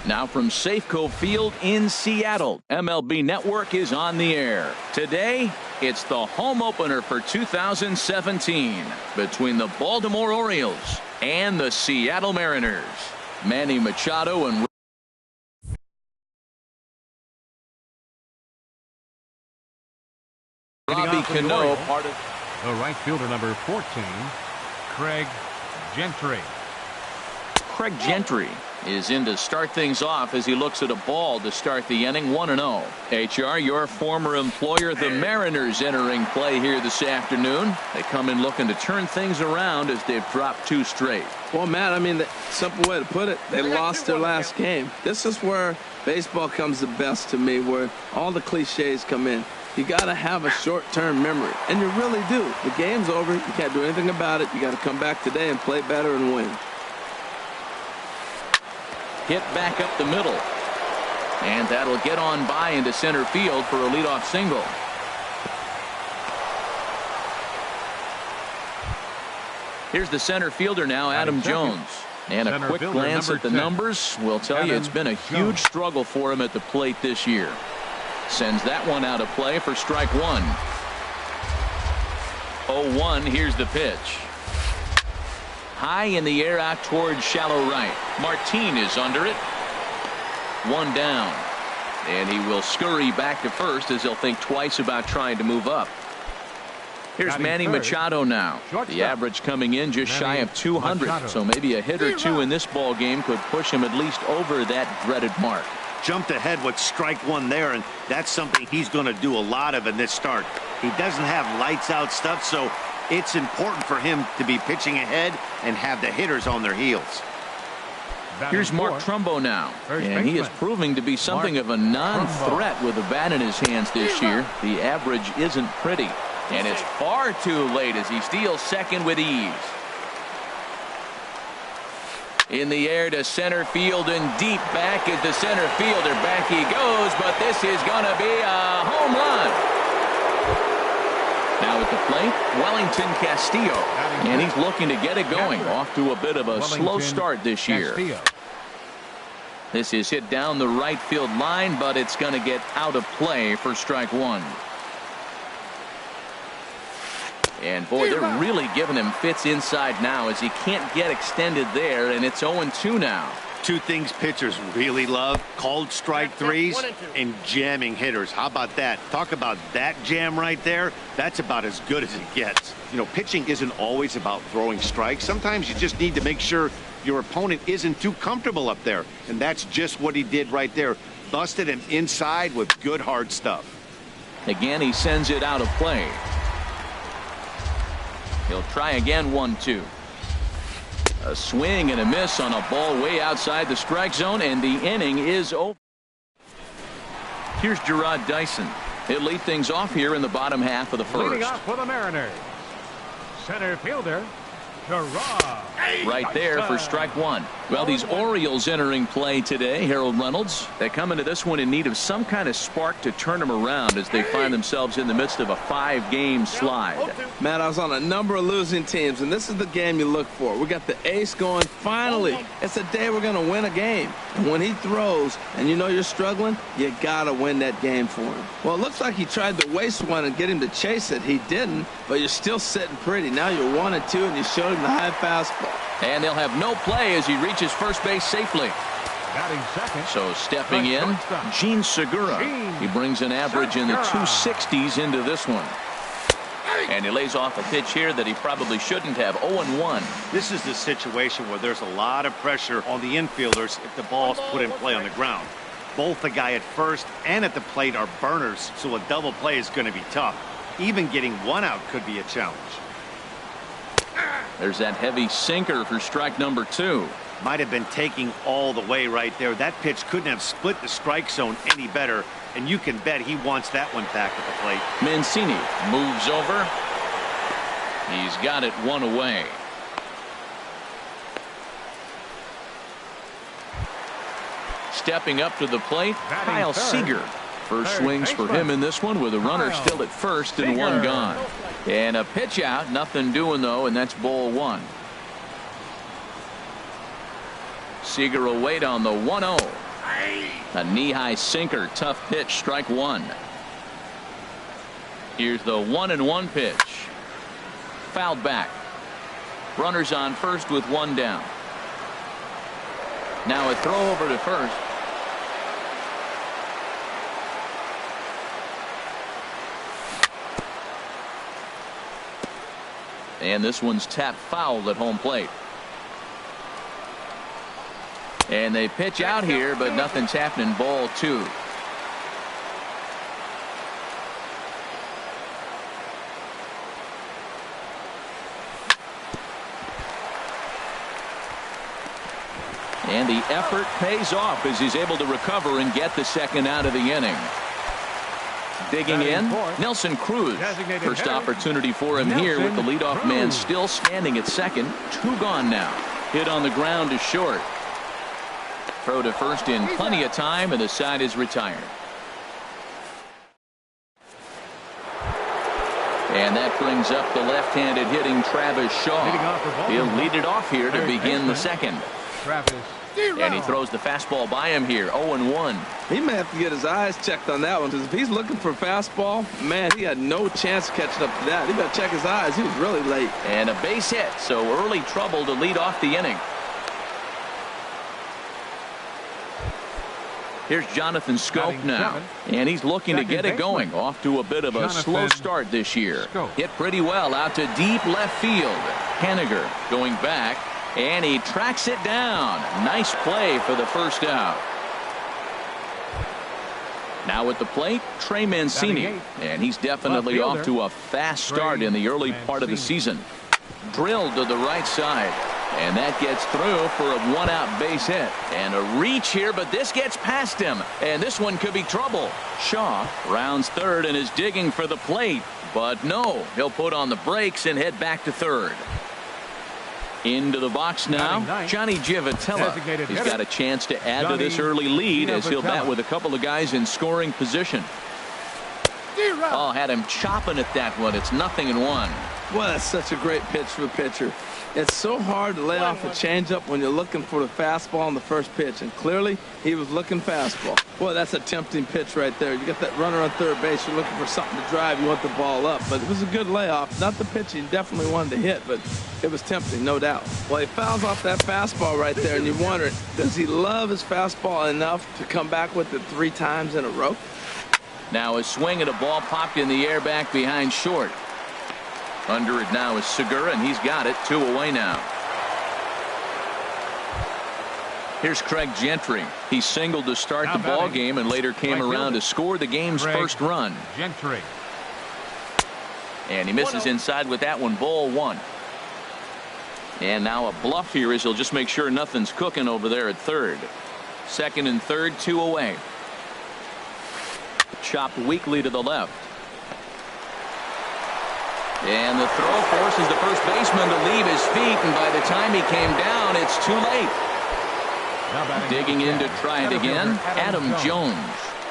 Now from Safeco Field in Seattle, MLB Network is on the air. Today, it's the home opener for 2017 between the Baltimore Orioles and the Seattle Mariners. Manny Machado and Robbie Cano, part of the right fielder, number 14, Craig Gentry. Craig Gentry is in to start things off as he looks at a ball to start the inning. 1-0. HR, your former employer, the Mariners, entering play here this afternoon. They come in looking to turn things around as they've dropped 2 straight. Well, Matt, I mean, the simple way to put it, they lost their last game. This is where baseball comes the best to me, where all the cliches come in. You got to have a short-term memory, and you really do. The game's over. You can't do anything about it. You got to come back today and play better and win. Hit back up the middle, and that'll get on by into center field for a leadoff single. Here's the center fielder now, Adam Jones. And a quick glance at the numbers will tell you it's been a huge struggle for him at the plate this year. Sends that one out of play for strike 1. 0-1. Here's the pitch. High in the air out towards shallow right. Martin is under it. 1 down. And he will scurry back to first as he'll think twice about trying to move up. Here's Manny Machado now. The average coming in just shy of 200. So maybe a hit or 2 in this ball game could push him at least over that dreaded mark. Jumped ahead with strike 1 there, and that's something he's going to do a lot of in this start. He doesn't have lights out stuff, so it's important for him to be pitching ahead and have the hitters on their heels. Here's Mark Trumbo now, and he is proving to be something of a non-threat with a bat in his hands this year. The average isn't pretty, and it's far too late as he steals second with ease. In the air to center field and deep back is the center fielder. Back he goes, but this is going to be a home run. Now at the plate, Wellington Castillo, and he's looking to get it going. Off to a bit of a slow start this year. This is hit down the right field line, but it's going to get out of play for strike 1. And boy, they're really giving him fits inside now as he can't get extended there, and it's 0-2 now. 2 things pitchers really love: called strike 3s and jamming hitters. How about that? Talk about that jam right there. That's about as good as it gets. You know, pitching isn't always about throwing strikes. Sometimes you just need to make sure your opponent isn't too comfortable up there, and that's just what he did right there. Busted him inside with good hard stuff. Again, he sends it out of play. He'll try again. 1-2. A swing and a miss on a ball way outside the strike zone, and the inning is over. Here's Gerard Dyson. He'll lead things off here in the bottom half of the first. Leading off for the Mariners, center fielder Gerard. Right there for strike 1. Well, these Orioles entering play today, Harold Reynolds, they come into this one in need of some kind of spark to turn them around as they find themselves in the midst of a 5-game slide. Matt, I was on a number of losing teams, and this is the game you look for. We got the ace going. Finally, it's a day we're going to win a game. And when he throws and you know you're struggling, you got to win that game for him. Well, it looks like he tried to waste one and get him to chase it. He didn't, but you're still sitting pretty. Now you're 1-2, and you showed him the high fastball. And they'll have no play as he reaches first base safely. So stepping in, Gene Segura. He brings an average in the 260s into this one. And he lays off a pitch here that he probably shouldn't have. 0-1. This is the situation where there's a lot of pressure on the infielders if the ball's put in play on the ground. Both the guy at first and at the plate are burners, so a double play is going to be tough. Even getting 1 out could be a challenge. There's that heavy sinker for strike number 2. Might have been taking all the way right there. That pitch couldn't have split the strike zone any better, and you can bet he wants that one back at the plate. Mancini moves over. He's got it 1 away. Stepping up to the plate, Kyle Seager. First swings for him in this one with a runner still at first and 1 gone. And a pitch out, nothing doing though, and that's ball 1. Seager will wait on the 1-0. A knee-high sinker, tough pitch, strike one. Here's the 1-1 pitch. Fouled back. Runners on first with one down. Now a throw over to first. And this one's tapped foul at home plate. And they pitch out here, but nothing's happening. Ball two. And the effort pays off as he's able to recover and get the second out of the inning. Digging in, Nelson Cruz. First opportunity for him here with the leadoff man still standing at second. Two gone now. Hit on the ground to short. Throw to first in plenty of time, and the side is retired. And that brings up the left-handed hitting Travis Shaw. He'll lead it off here to begin the second. And he throws the fastball by him here. 0-1. He may have to get his eyes checked on that one, because if he's looking for a fastball, man, he had no chance of catching up to that. He got to check his eyes. He was really late. And a base hit, so early trouble to lead off the inning. Here's Jonathan Schoop now, and he's looking to get it going. Off to a bit of a slow start this year. Hit pretty well out to deep left field. Henniger going back, and he tracks it down. Nice play for the first out. Now at the plate, Trey Mancini, and he's definitely off to a fast start in the early part of the season. Drilled to the right side. And that gets through for a one-out base hit. And a reach here, but this gets past him. And this one could be trouble. Shaw rounds third and is digging for the plate. But no, he'll put on the brakes and head back to third. Into the box now, Johnny Givotella. He's got a chance to add to this early lead as he'll bat with a couple of guys in scoring position. Oh, had him chopping at that one. It's 0-1. Well, that's such a great pitch for a pitcher. It's so hard to lay off a changeup when you're looking for the fastball on the first pitch, and clearly he was looking fastball. Boy, that's a tempting pitch right there. You got that runner on third base. You're looking for something to drive. You want the ball up, but it was a good layoff. Not the pitch he definitely wanted to hit, but it was tempting, no doubt. Well, he fouls off that fastball right there, and you wonder, does he love his fastball enough to come back with it 3 times in a row? Now a swing at a ball popped in the air back behind short. Under it now is Segura, and he's got it. 2 away now. Here's Craig Gentry. He singled to start the ball game and later came around to score the game's first run. Gentry. And he misses inside with that one. Ball 1. And now a bluff here as he'll just make sure nothing's cooking over there at third. Second and third, 2 away. Chopped weakly to the left. And the throw forces the first baseman to leave his feet, and by the time he came down, it's too late. Digging in to try it again, Adam Jones.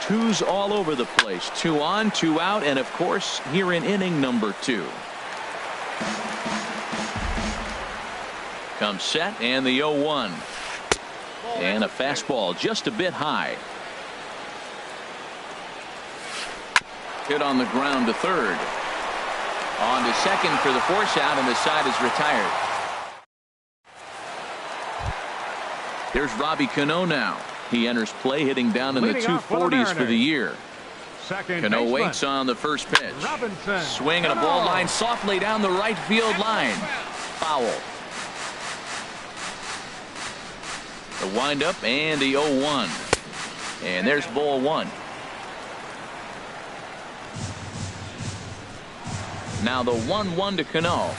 2s all over the place. 2 on, 2 out, and of course, here in inning number 2. Comes set, and the 0-1. And a fastball just a bit high. Hit on the ground to third. On to second for the force out, and the side is retired. There's Robbie Cano now. He enters play hitting down in the 240s for the year. Cano waits on the first pitch. Swing and a ball line softly down the right field line. Foul. The windup and the 0-1. And there's ball 1. Now the 1-1 to Cano.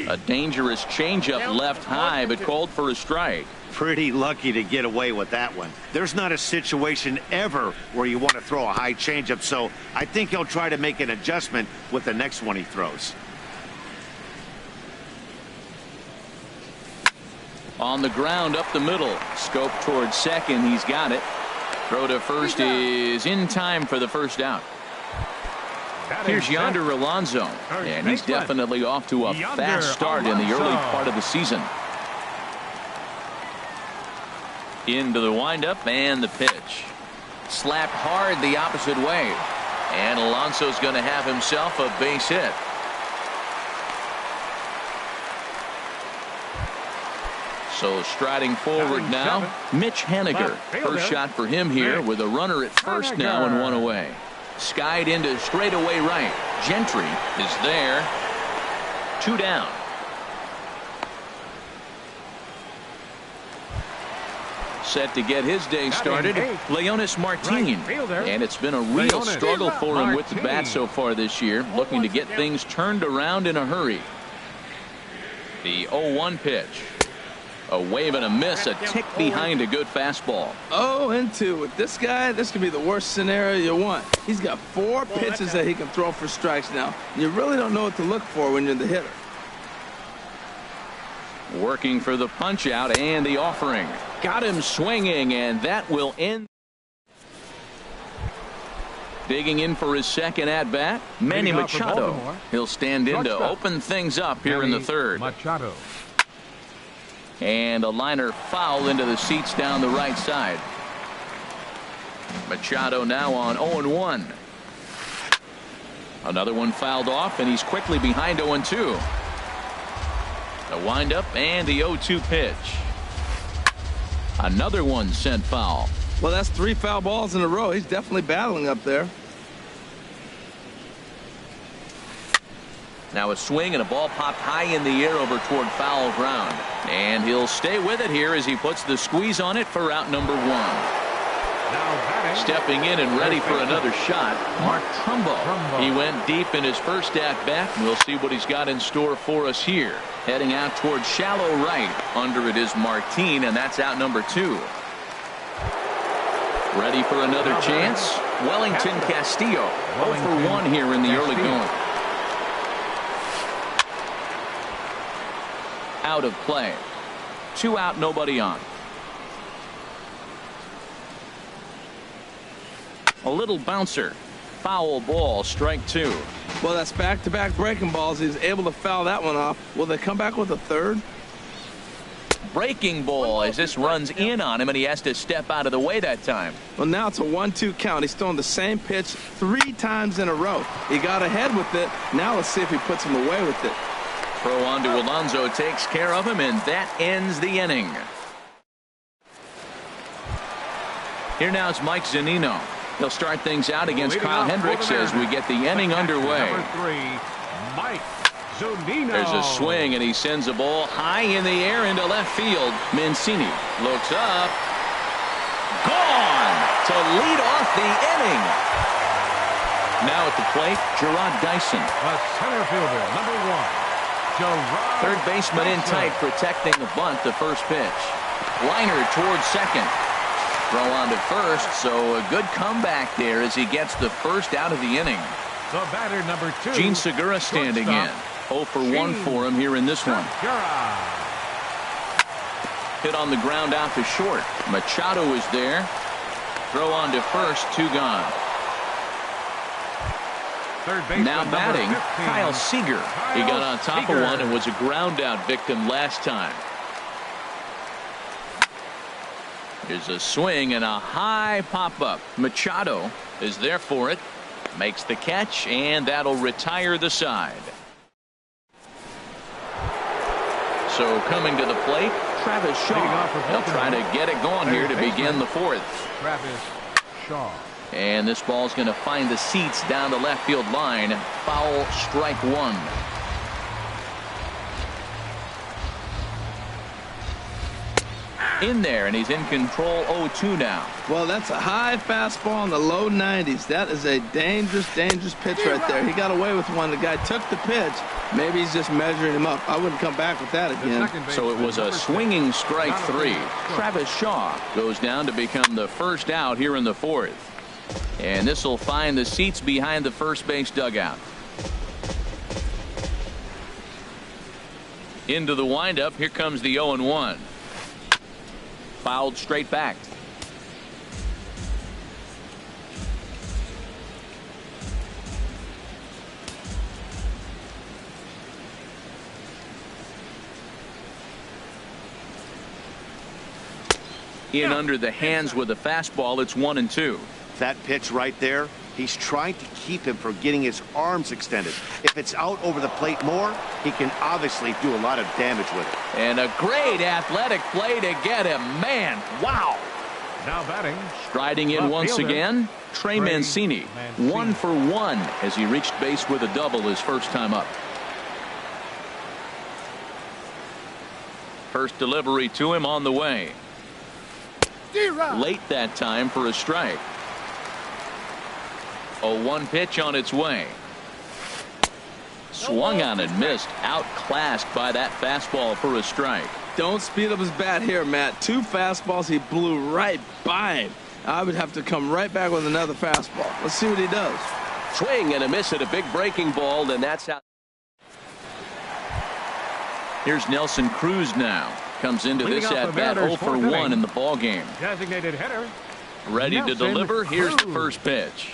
A dangerous changeup left high, but called for a strike. Pretty lucky to get away with that one. There's not a situation ever where you want to throw a high changeup, so I think he'll try to make an adjustment with the next one he throws. On the ground up the middle. Scope towards second. He's got it. Throw to first is in time for the first out. Here's Yonder Alonso, and he's definitely off to a fast start in the early part of the season. Into the windup and the pitch. Slapped hard the opposite way. And Alonso's going to have himself a base hit. So striding forward now, Mitch Haniger. First shot for him here with a runner at first now and one away. Skied into straightaway right. Gentry is there. 2 down. Set to get his day started, Leonis Martin. And it's been a real struggle for him with the bat so far this year, looking to get things turned around in a hurry. The 0-1 pitch. A wave and a miss, a tick behind a good fastball. 0-2 with this guy. This could be the worst scenario you want. He's got 4 pitches that he can throw for strikes now. You really don't know what to look for when you're the hitter. Working for the punch out and the offering. Got him swinging, and that will end. Digging in for his second at bat, Manny Machado. He'll stand in to open things up here in the third. Machado. And a liner foul into the seats down the right side. Machado now on 0-1. Another one fouled off, and he's quickly behind 0-2. The windup and the 0-2 pitch. Another one sent foul. Well, that's 3 foul balls in a row. He's definitely battling up there. Now a swing and a ball popped high in the air over toward foul ground. And he'll stay with it here as he puts the squeeze on it for out number 1. Stepping in and ready for another shot, Mark Trumbo. He went deep in his first at bat, and we'll see what he's got in store for us here. Heading out toward shallow right. Under it is Martin, and that's out number 2. Ready for another chance. Wellington Castillo 0-for-1 here in the early going. Out of play. 2 out, nobody on. A little bouncer. Foul ball, strike 2. Well, that's back-to-back breaking balls. He's able to foul that one off. Will they come back with a third? Breaking ball as this runs in on him, and he has to step out of the way that time. Well, now it's a 1-2 count. He's throwing the same pitch 3 times in a row. He got ahead with it. Now let's see if he puts him away with it. Throw on to Alonso takes care of him, and that ends the inning. Here now is Mike Zunino. He'll start things out against Kyle Hendricks as we get the inning underway. Number 3, Mike Zunino. There's a swing, and he sends a ball high in the air into left field. Mancini looks up. Gone to lead off the inning. Now at the plate, Gerard Dyson. The center fielder, number 1. Gerard Third baseman in tight, protecting the bunt, the first pitch. Liner towards second. Throw on to first, so a good comeback there as he gets the first out of the inning. The batter, number 2. Gene Segura standing in. 0-for-1 for him here in this one. Hit on the ground out to short. Machado is there. Throw on to first, 2 gone. Now batting, Kyle Seager. He got on top of one and was a ground out victim last time. Here's a swing and a high pop-up. Machado is there for it. Makes the catch, and that'll retire the side. So coming to the plate, Travis Shaw. He'll try to get it going here to begin the 4th. Travis Shaw. And this ball's going to find the seats down the left field line. Foul, strike 1. In there, and he's in control. 0-2 now. Well, that's a high fastball in the low 90s. That is a dangerous pitch right there. He got away with one. The guy took the pitch. Maybe he's just measuring him up. I wouldn't come back with that again. So it was a swinging strike 3. Travis Shaw goes down to become the first out here in the 4th. And this will find the seats behind the first base dugout. Into the windup. Here comes the 0-1. Fouled straight back. in under the hands with a fastball. It's 1-2. That pitch right there, he's trying to keep him from getting his arms extended. If it's out over the plate more, he can obviously do a lot of damage with it. And a great athletic play to get him. Man, wow. Now batting. Striding in Left once fielder, again, Trey Mancini. 1 for 1 as he reached base with a double his first time up. First delivery to him on the way. Late that time for a strike. 0-1 pitch on its way. Swung on and missed. Outclassed by that fastball for a strike. Don't speed up his bat here, Matt. 2 fastballs, he blew right by him. I would have to come right back with another fastball. Let's see what he does. Swing and a miss at a big breaking ball, and that's how. Here's Nelson Cruz now. Comes into Leading this off at the bat Mariners' 0 for fourth 1 inning. in the ball game. Designated hitter. Ready to Nelson deliver. Here's the Cruz. first pitch.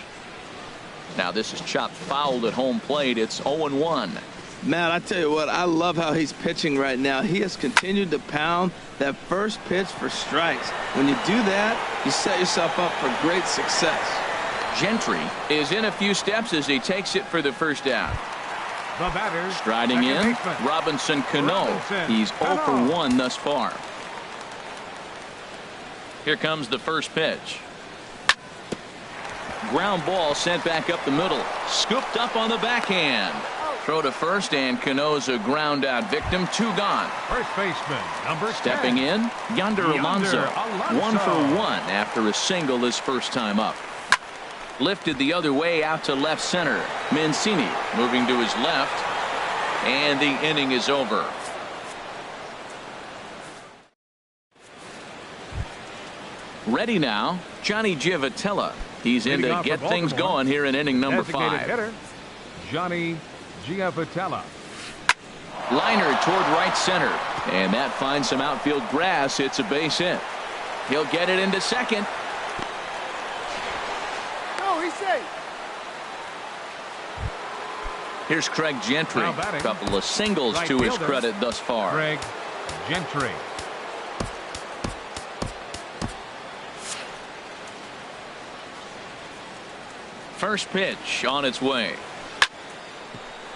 Now this is chopped fouled at home plate. It's 0-1. Matt, I tell you what, I love how he's pitching right now. He has continued to pound that first pitch for strikes. When you do that, you set yourself up for great success. Gentry is in a few steps as he takes it for the first out. The batter. Striding second in, baseman. Robinson Cano. Robinson He's 0 for Cano. 1 thus far. Here comes the first pitch. Ground ball sent back up the middle. Scooped up on the backhand. Throw to first, and Cano's a ground out victim. 2 gone. First baseman, number 10. Stepping in, Yonder Alonso. Alonso. 1 for 1 after a single his first time up. Lifted the other way out to left center. Mancini moving to his left, and the inning is over. Ready now, Johnny Giavotella. He's in Leading to off get for things Baltimore, going here in inning number Designated 5. hitter, Johnny Giavotella. Liner toward right center, and that finds some outfield grass. It's a base hit. He'll get it into second. No, he's safe. Here's Craig Gentry. Now batting, Couple of singles right to his fielder, credit thus far. Craig Gentry. First pitch on its way.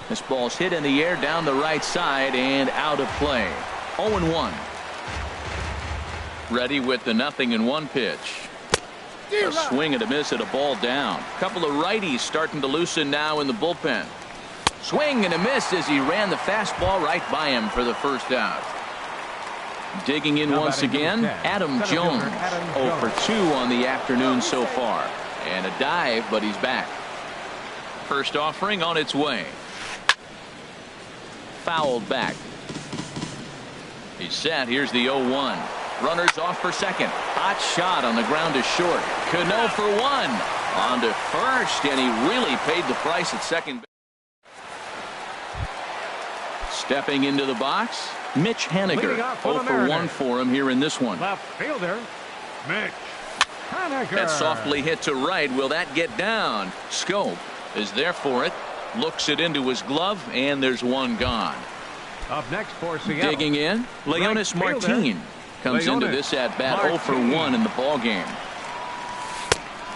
This ball's hit in the air down the right side and out of play. 0-1. Ready with the 0-1 pitch. A swing and a miss at a ball down. Couple of righties starting to loosen now in the bullpen. Swing and a miss as he ran the fastball right by him for the first out. Digging in Now once batting again, number 10, Adam center Jones. fielder Adam 0 for Jones. 2 on the afternoon so far. And a dive, but he's back. First offering on its way. Fouled back. He's set. Here's the 0-1. Runners off for second. Hot shot on the ground is short. Cano for 1. On to first, and he really paid the price at second. Stepping into the box, Mitch Haniger. Leading off for 0 the for 1 Mariners. for him here in this one. Left fielder, Mitch Haniger. That softly hit to right. Will that get down? Scope is there for it. Looks it into his glove, and there's one gone. Up next for Seattle. Digging in, Leonis Right fielder, Martin comes into Leonis this at bat 0 for Martin. 1 in the ball game.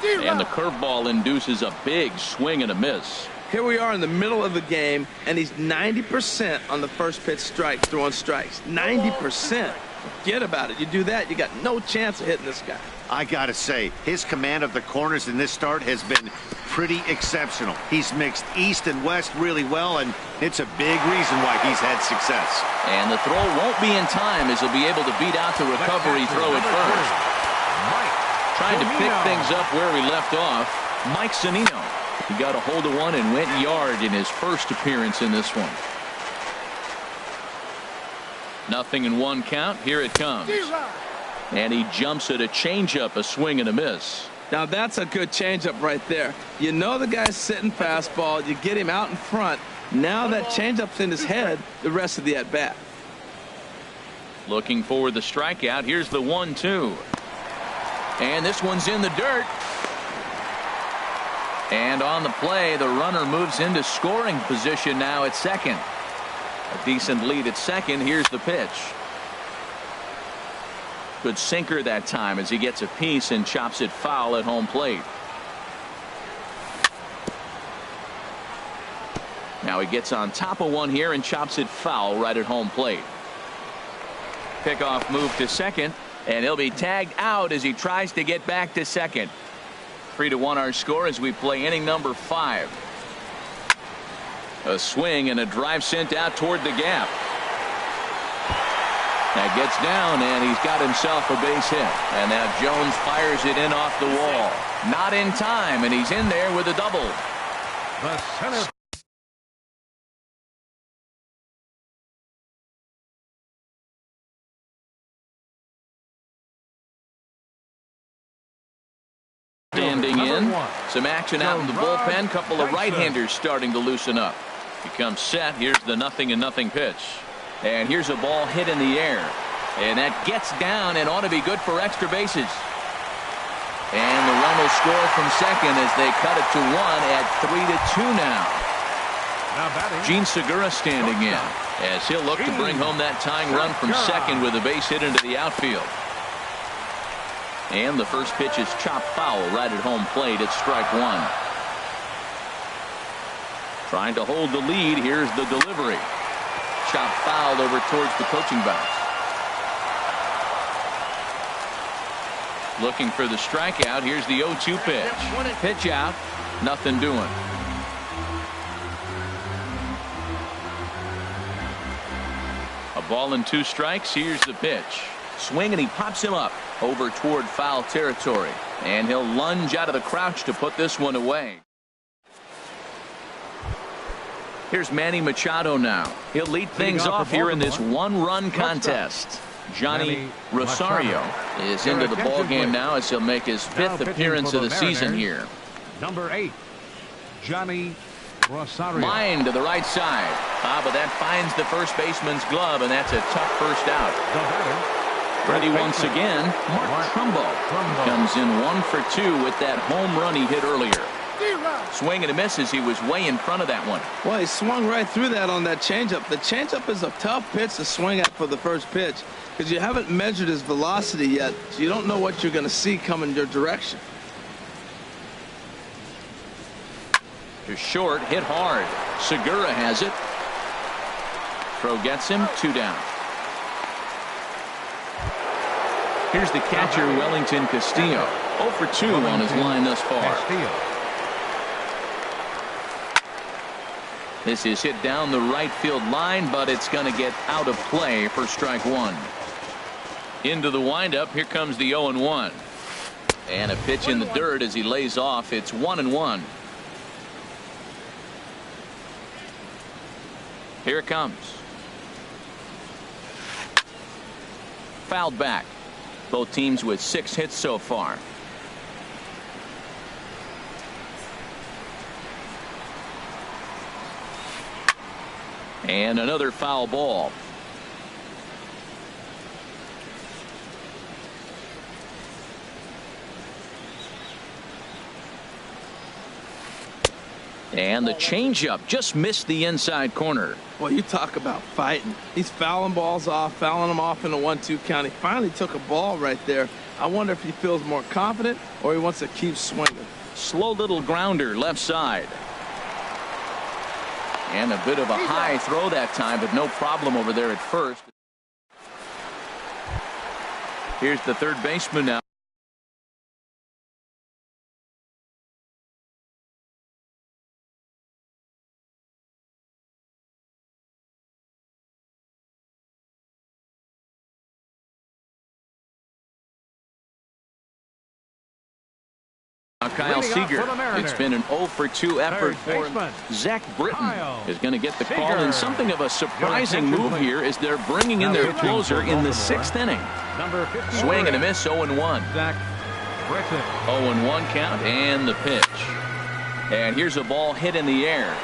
And the curveball induces a big swing and a miss. Here we are in the middle of the game, and he's 90% on the first pitch strike, throwing strikes. 90%. Forget about it. You do that, you got no chance of hitting this guy. I gotta say, his command of the corners in this start has been pretty exceptional. He's mixed east and west really well, and it's a big reason why he's had success. And the throw won't be in time as he'll be able to beat out the recovery throw at first. Trying to pick things up where we left off, Mike Zunino. He got a hold of one and went yard in his first appearance in this one. 0-1 count. Here it comes. And he jumps at a changeup, a swing and a miss. Now that's a good changeup right there. You know the guy's sitting fastball. You get him out in front. Now that changeup's in his head the rest of the at-bat. Looking for the strikeout. Here's the 1-2. And this one's in the dirt. And on the play, the runner moves into scoring position now at second. A decent lead at second. Here's the pitch. Good sinker that time as he gets a piece and chops it foul at home plate. Now he gets on top of one here and chops it foul right at home plate. Pickoff move to second, and he'll be tagged out as he tries to get back to second. 3-1 our score as we play inning number 5. A swing and a drive sent out toward the gap. That gets down, and he's got himself a base hit. And now Jones fires it in off the wall. Not in time, and he's in there with a double. The center. Standing in. Some action out in the bullpen. Couple of right-handers starting to loosen up. He comes set. Here's the 0-0 pitch. And here's a ball hit in the air. And that gets down and ought to be good for extra bases. And the run will score from second as they cut it to 1 at 3-2 now. Gene Segura standing in as he'll look to bring home that tying run from second with a base hit into the outfield. And the first pitch is chopped foul right at home plate. It's strike 1. Trying to hold the lead. Here's the delivery. Chopped foul over towards the coaching box. Looking for the strikeout. Here's the 0-2 pitch. Pitch out. Nothing doing. A ball and 2 strikes. Here's the pitch. Swing, and he pops him up over toward foul territory. And he'll lunge out of the crouch to put this one away. Here's Manny Machado now. He'll lead things off here in this 1-run contest. Johnny Rosario is into the ball game now as he'll make his 5th appearance of the season here. Number 8, Johnny Rosario. Line to the right side. But that finds the first baseman's glove, and that's a tough first out. Ready once again, Mark Trumbo comes in 1 for 2 with that home run he hit earlier. Swing and a miss as he was way in front of that one. Well, he swung right through that on that changeup. The changeup is a tough pitch to swing at for the first pitch because you haven't measured his velocity yet, so you don't know what you're going to see coming your direction. To short, hit hard. Segura has it. Throw gets him, 2 down. Here's the catcher, Wellington Castillo. 0 for 2 on his line thus far. This is hit down the right field line, but it's going to get out of play for strike 1. Into the windup. Here comes the 0-1. And a pitch in the dirt as he lays off. It's 1-1. Here it comes. Fouled back. Both teams with 6 hits so far. And another foul ball. And the changeup just missed the inside corner. Well, you talk about fighting. He's fouling balls off, fouling them off in a 1-2 count. He finally took a ball right there. I wonder if he feels more confident or he wants to keep swinging. Slow little grounder left side. And a bit of a high throw that time, but no problem over there at first. Here's the third baseman now. Kyle Seager. It's been an 0 for 2 effort for him. Zach Britton is going to get the call, and something of a surprising move here is they're bringing in their closer in the 6th inning. Swing and a miss, 0-1. 0-1 count, and the pitch. And here's a ball hit in the air.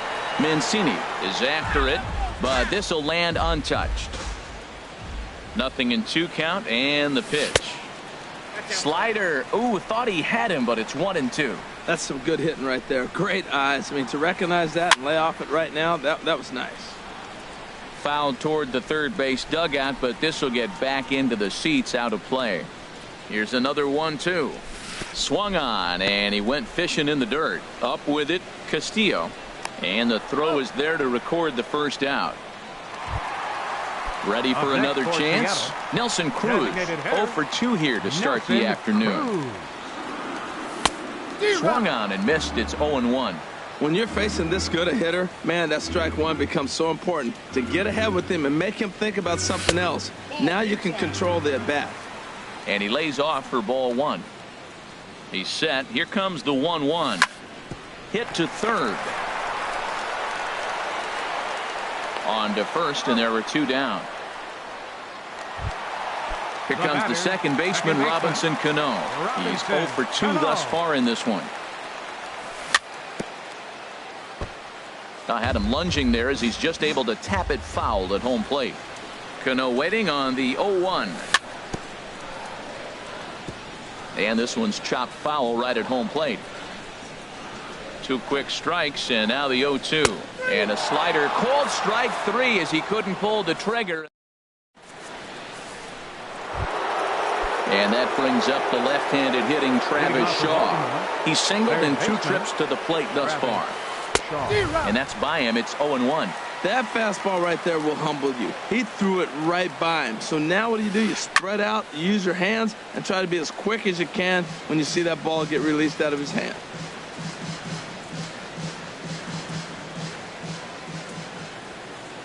Mancini is after it, but this will land untouched. 0-2 count, and the pitch. Slider. Ooh, thought he had him, but it's 1-2. That's some good hitting right there. Great eyes. I mean, to recognize that and lay off it right now, that was nice. fouled toward the third base dugout, but this will get back into the seats, out of play. Here's another 1-2. Swung on, and he went fishing in the dirt. Up with it, Castillo. And the throw is there to record the first out. Ready for another chance? Nelson Cruz, 0 for 2 here to start the afternoon. Swung on and missed. It's 0-1. When you're facing this good a hitter, man, that strike one becomes so important to get ahead with him and make him think about something else. Now you can control the at-bat. And he lays off for ball 1. He's set. Here comes the 1-1. Hit to third. On to first, and there were 2 down. Here comes the second baseman, Robinson Cano. He's 0 for 2 thus far in this one. I had him lunging there as he's just able to tap it foul at home plate. Cano waiting on the 0-1. And this one's chopped foul right at home plate. 2 quick strikes, and now the 0-2. And a slider, called strike 3 as he couldn't pull the trigger. And that brings up the left-handed hitting Travis Shaw. He's singled in 2 trips to the plate thus far. And that's by him. It's 0-1. That fastball right there will humble you. He threw it right by him. So now what do? You spread out, you use your hands, and try to be as quick as you can when you see that ball get released out of his hand.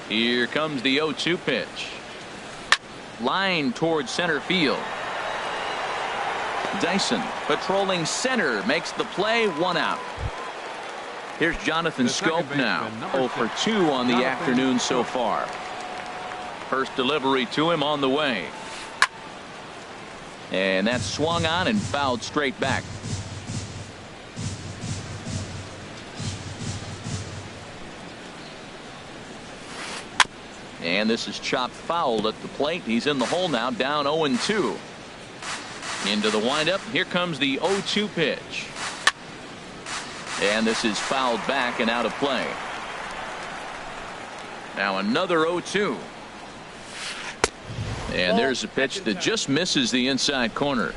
Here comes the 0-2 pitch. Line towards center field. Dyson patrolling center makes the play, 1 out. Here's Jonathan Scope now, 0 for 2 on the afternoon so far. First delivery to him on the way. And that's swung on and fouled straight back. And this is chopped foul at the plate. He's in the hole now, down 0-2. Into the windup. Here comes the 0-2 pitch. And this is fouled back and out of play. Now another 0-2. And there's a pitch that just misses the inside corner.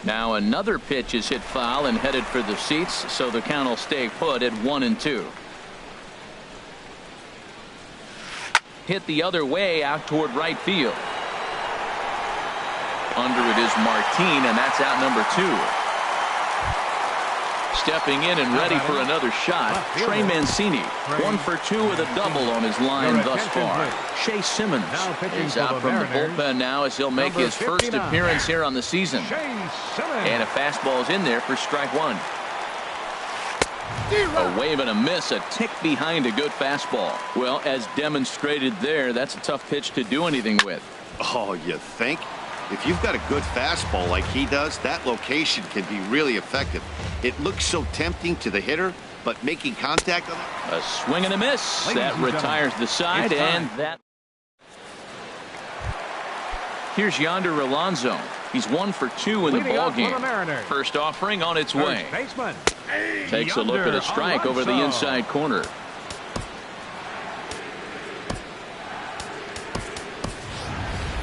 Now another pitch is hit foul and headed for the seats, so the count will stay put at 1-2. Hit the other way out toward right field. Under it is Martin, and that's out number 2. Stepping in and ready for another shot, Trey Mancini, 1 for 2 with a double on his line thus far. Shea Simmons is out from the bullpen now as he'll make his first appearance here on the season. And a fastball is in there for strike 1. A wave and a miss, a tick behind a good fastball. Well, as demonstrated there, that's a tough pitch to do anything with. Oh, you think? If you've got a good fastball like he does, that location can be really effective. It looks so tempting to the hitter, but making contact on it. A swing and a miss. That retires the side, and that. Here's Yonder Alonso. He's 1 for 2 in the ballgame. First offering on its way. Takes a look at a strike over the inside corner.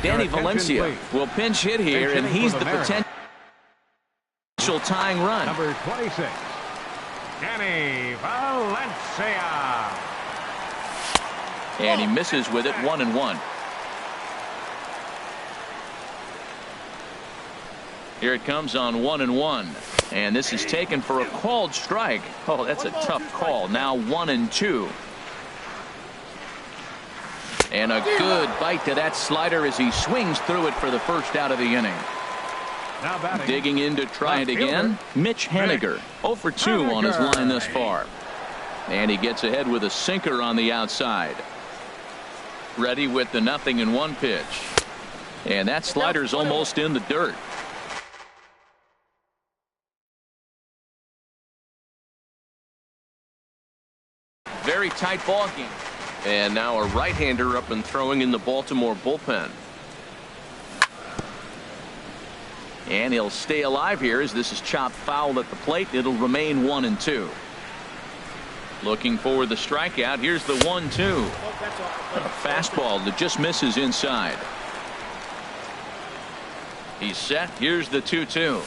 Danny Valencia will pinch hit here, and he's the potential tying run. Number 26, Danny Valencia. And he misses with it, 1-1. Here it comes on 1-1. And this is taken for a called strike. Oh, that's a tough call. Now 1-2. And a good bite to that slider as he swings through it for the first out of the inning. Digging in to try it again, Mitch Haniger, 0 for 2 on his line thus far. And he gets ahead with a sinker on the outside. Ready with the 0-1 pitch. And that slider's almost in the dirt. Very tight ball game. And now a right-hander up and throwing in the Baltimore bullpen. And he'll stay alive here as this is chopped foul at the plate. It'll remain 1-2. Looking for the strikeout. Here's the 1-2. A fastball that just misses inside. He's set. Here's the 2-2.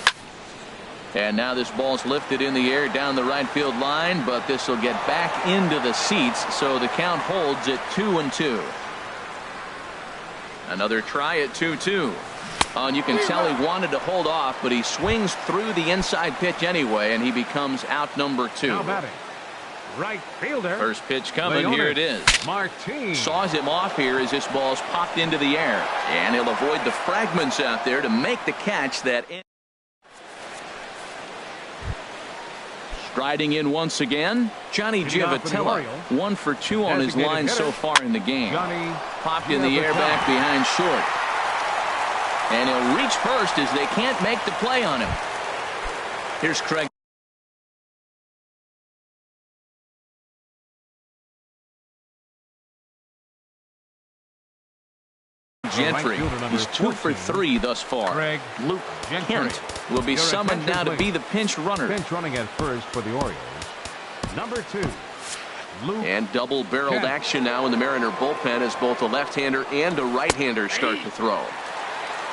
And now this ball's lifted in the air down the right field line, but this will get back into the seats, so the count holds at 2-2. Another try at 2-2. And you can tell he wanted to hold off, but he swings through the inside pitch anyway, and he becomes out number 2. Now batting, right fielder. First pitch coming. Here it is. Martin Saws him off here as this ball's popped into the air, and he'll avoid the fragments out there to make the catch. That striding in once again, Johnny Giavotella, 1 for 2 on his line so far in the game. Popped in the air back behind short. And he'll reach first as they can't make the play on him. Here's Craig Gentry. He's 2 for 3 thus far. Luke Kent will be summoned now to be the pinch runner. Pinch running at first for the Orioles. Number 2. And double-barreled action now in the Mariner bullpen as both a left-hander and a right-hander start to throw.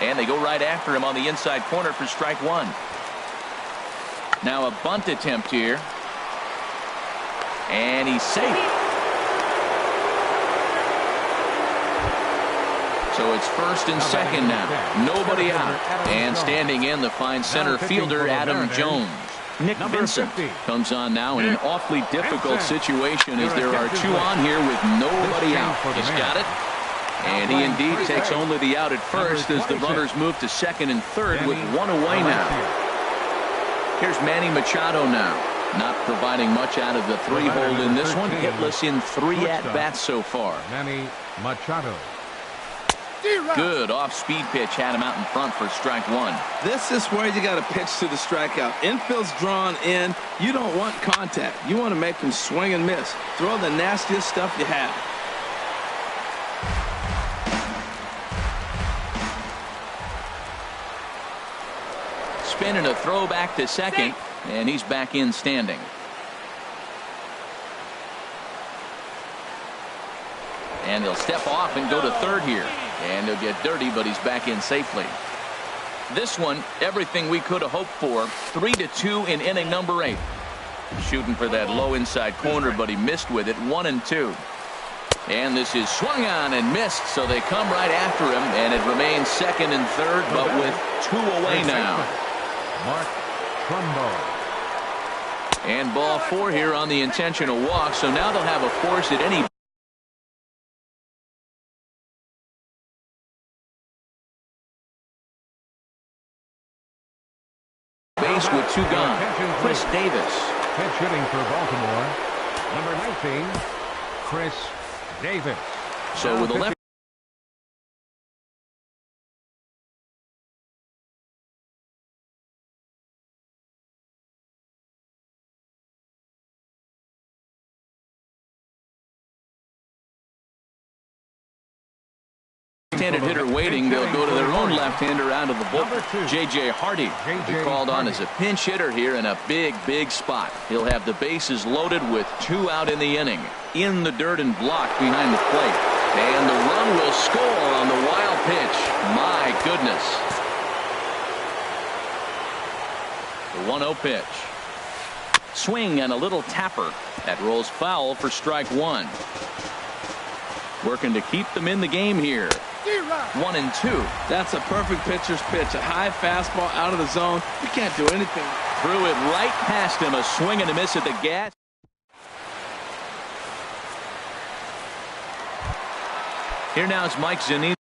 And they go right after him on the inside corner for strike 1. Now a bunt attempt here. And he's safe. So it's first and second now. Nobody out. And standing in, the fine center fielder Adam Jones. Nick Vincent comes on now in an awfully difficult situation as there are 2 on here with nobody out. He's got it. And he indeed takes only the out at first as the runners move to second and third with 1 away now. Here's Manny Machado now. Not providing much out of the 3-hole in this one. Hitless in 3 at-bats so far. Manny Machado. Good off-speed pitch had him out in front for strike 1. This is where you got to pitch to the strikeout. Infield's drawn in. You don't want contact. You want to make him swing and miss. Throw the nastiest stuff you have. Spin and a throw back to second, and he's back in standing. And he'll step off and go to third here. And he'll get dirty, but he's back in safely. This one, everything we could have hoped for. 3-2 in inning number 8. Shooting for that low inside corner, but he missed with it. 1-2. And this is swung on and missed, so they come right after him, and it remains second and third, but with 2 away now. Mark Trumbo. And ball 4 here on the intentional walk, so now they'll have a force at any base with 2 gone. Chris Davis. Pitch hitting for Baltimore. Number 19, Chris Davis. So with 11. Left-handed hitter waiting, they'll go to their own left-hander out of the bullpen. J.J. Hardy will be called on as a pinch hitter here in a big spot. He'll have the bases loaded with 2 out in the inning. In the dirt and blocked behind the plate. And the run will score on the wild pitch. My goodness. The 1-0 pitch. Swing and a little tapper. That rolls foul for strike 1. Working to keep them in the game here. 1-2. That's a perfect pitcher's pitch. A high fastball out of the zone. You can't do anything. Threw it right past him. A swing and a miss at the gas. Here now is Mike Zunino.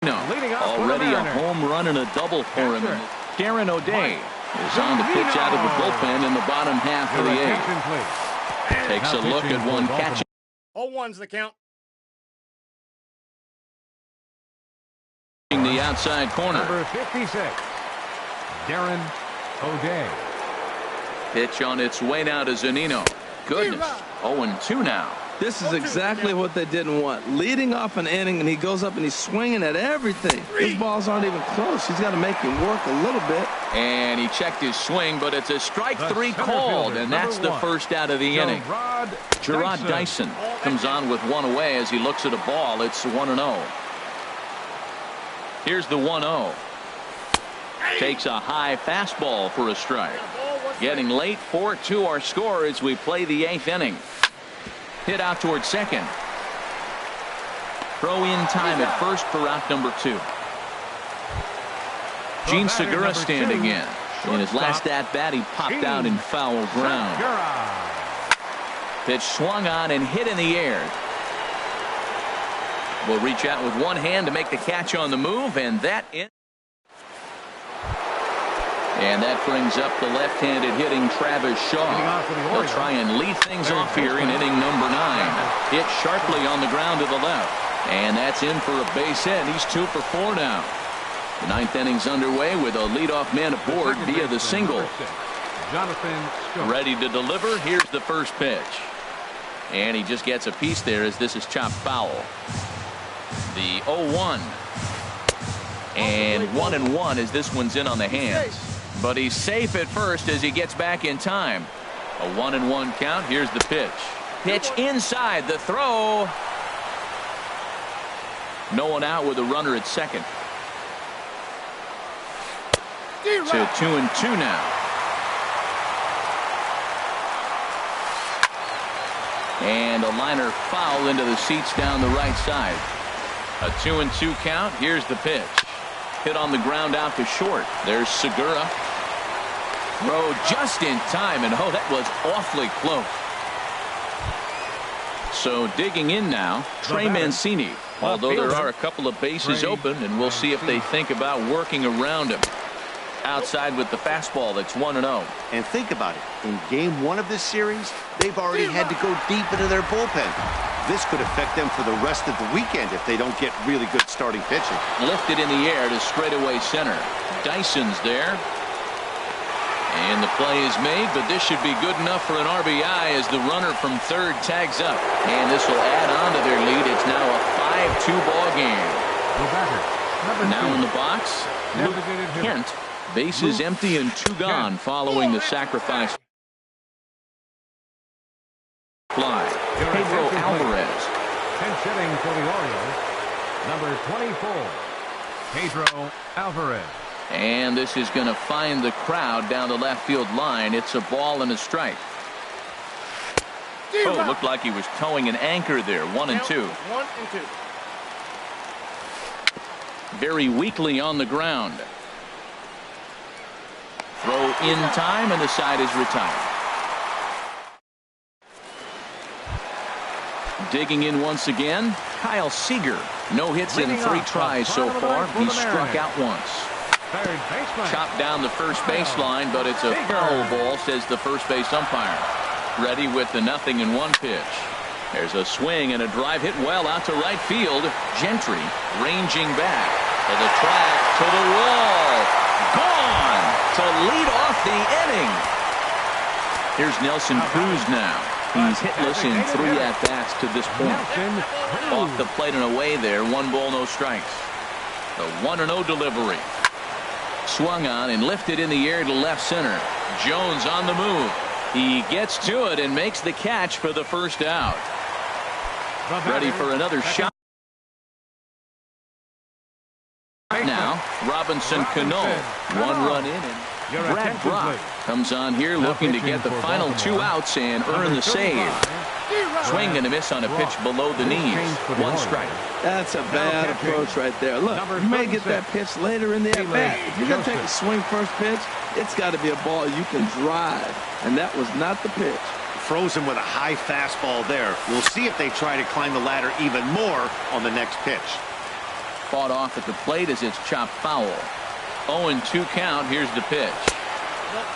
Already a home run and a double for him. Darren O'Day is on the pitch out of the bullpen in the bottom half of the 8th. Takes a look at one catch. 0-1's the count. The outside corner. Number 56, Darren O'Day. Pitch on its way now to Zunino. Goodness. 0-2 now. This is exactly what they didn't want. Leading off an inning, and he goes up and he's swinging at everything. His balls aren't even close. He's got to make him work a little bit. And he checked his swing, but it's a strike three called, and that's the first out of the inning. Gerard Dyson comes on with one away as he looks at a ball. It's 1-0. Here's the 1-0. Takes a high fastball for a strike. Getting late, 4-2 our score as we play the 8th inning. Hit out towards second. Throw in time at first for out number 2. Gene Segura standing in. In his last at bat, he popped out in foul ground. Pitch swung on and hit in the air. Will reach out with one hand to make the catch on the move, and that in. And that brings up the left-handed hitting Travis Shaw. They'll try and lead things off here in inning number 9. Hit sharply on the ground to the left. And that's in for a base hit. He's 2 for 4 now. The 9th inning's underway with a leadoff man aboard via the single. Ready to deliver. Here's the first pitch. And he just gets a piece there as this is chopped foul. The 0-1. And 1-1 as this one's in on the hands. But he's safe at first as he gets back in time. A 1-1 count. Here's the pitch. Pitch inside. The throw. No one out with a runner at second. So 2-2 now. And a liner foul into the seats down the right side. A 2-2 count. Here's the pitch. Hit on the ground out to short. There's Segura. Throw just in time, and oh, that was awfully close. So digging in now, Trey Mancini. Although there are a couple of bases open, and we'll see if they think about working around him. Outside with the fastball, that's 1-0. And think about it. In game 1 of this series, they've already had to go deep into their bullpen. This could affect them for the rest of the weekend if they don't get really good starting pitching. Lifted in the air to straightaway center. Dyson's there. And the play is made, but this should be good enough for an RBI as the runner from third tags up. And this will add on to their lead. It's now a 5-2 ball game. Now in the box, Luke Kent. Bases empty and 2 gone following the sacrifice fly. Pedro Alvarez. Pinch hitting for the Orioles, number 24, Pedro Alvarez. And this is going to find the crowd down the left field line. It's a ball and a strike. Oh, looked like he was towing an anchor there. 1-2. Very weakly on the ground. Throw in time, and the side is retired. Digging in once again, Kyle Seager. No hits in 3 tries so far. He's struck out once. Chopped down the first baseline, but it's a foul ball, says the first base umpire. Ready with the 0-1 pitch. There's a swing and a drive hit well out to right field. Gentry ranging back to the track, to the wall. Gone to lead off the inning. Here's Nelson Cruz now. He's hitless in 3 at-bats to this point. Off the plate and away there. 1 ball, no strikes. The 1-0 delivery. Swung on and lifted in the air to left center. Jones on the move. He gets to it and makes the catch for the first out. Ready for another shot. Now, Robinson Cano. 1 run in, and Brad Brock comes on here looking to get the final 2 outs and earn the save. Swing and a miss on a pitch below the knees. 1 strike. That's a bad approach right there. Look, you may get that pitch later in the at-bat. If you're going to take a swing first pitch, it's got to be a ball you can drive. And that was not the pitch. Frozen with a high fastball there. We'll see if they try to climb the ladder even more on the next pitch. Fought off at the plate as it's chopped foul. 0-2 count. Here's the pitch.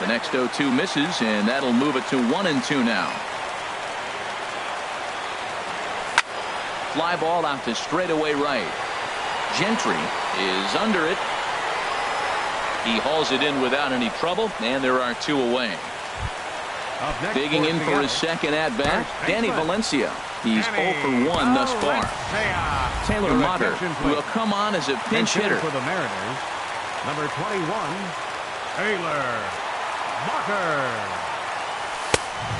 The next 0-2 misses, and that'll move it to 1-2 now. Fly ball out to straightaway right. Gentry is under it. He hauls it in without any trouble, and there are 2 away. Digging in for his second at bat, Danny Valencia. He's 0 for 1 thus far. Taylor Motter will come on as a pinch hitter. For the Mariners, number 21, Taylor Motter.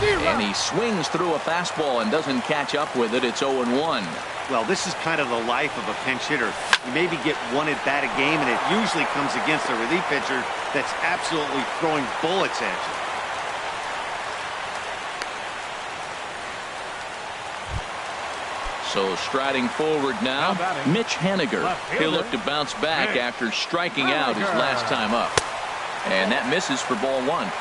And he swings through a fastball and doesn't catch up with it. It's 0-1. Well, this is kind of the life of a pinch hitter. You maybe get one at bat a game, and it usually comes against a relief pitcher that's absolutely throwing bullets at you. So striding forward now, Mitch Haniger. He'll look to bounce back after striking out his last time up. And that misses for ball 1.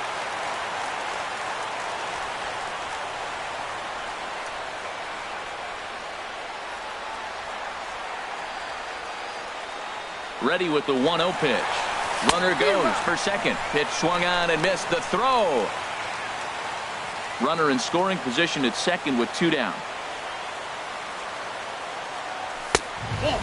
Ready with the 1-0 pitch. Runner goes for second. Pitch swung on and missed. The throw. Runner in scoring position at second with 2 down.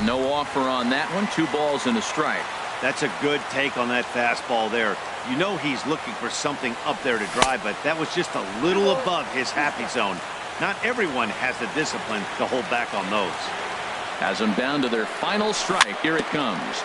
No offer on that one. 2 balls and a strike. That's a good take on that fastball there. You know he's looking for something up there to drive, but that was just a little above his happy zone. Not everyone has the discipline to hold back on those. Has them down to their final strike. Here it comes.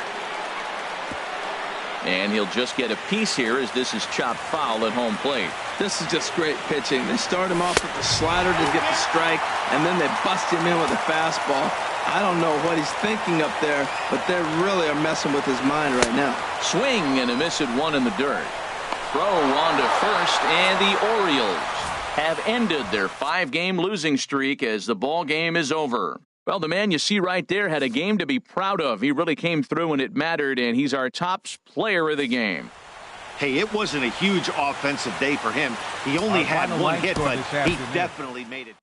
And he'll just get a piece here as this is chopped foul at home plate. This is just great pitching. They start him off with the slider to get the strike, and then they bust him in with a fastball. I don't know what he's thinking up there, but they really are messing with his mind right now. Swing and a miss at 1 in the dirt. Throw on to first, and the Orioles have ended their 5-game losing streak as the ball game is over. Well, the man you see right there had a game to be proud of. He really came through when it mattered, and he's our top player of the game. Hey, it wasn't a huge offensive day for him. He only had 1 hit, but he definitely made it.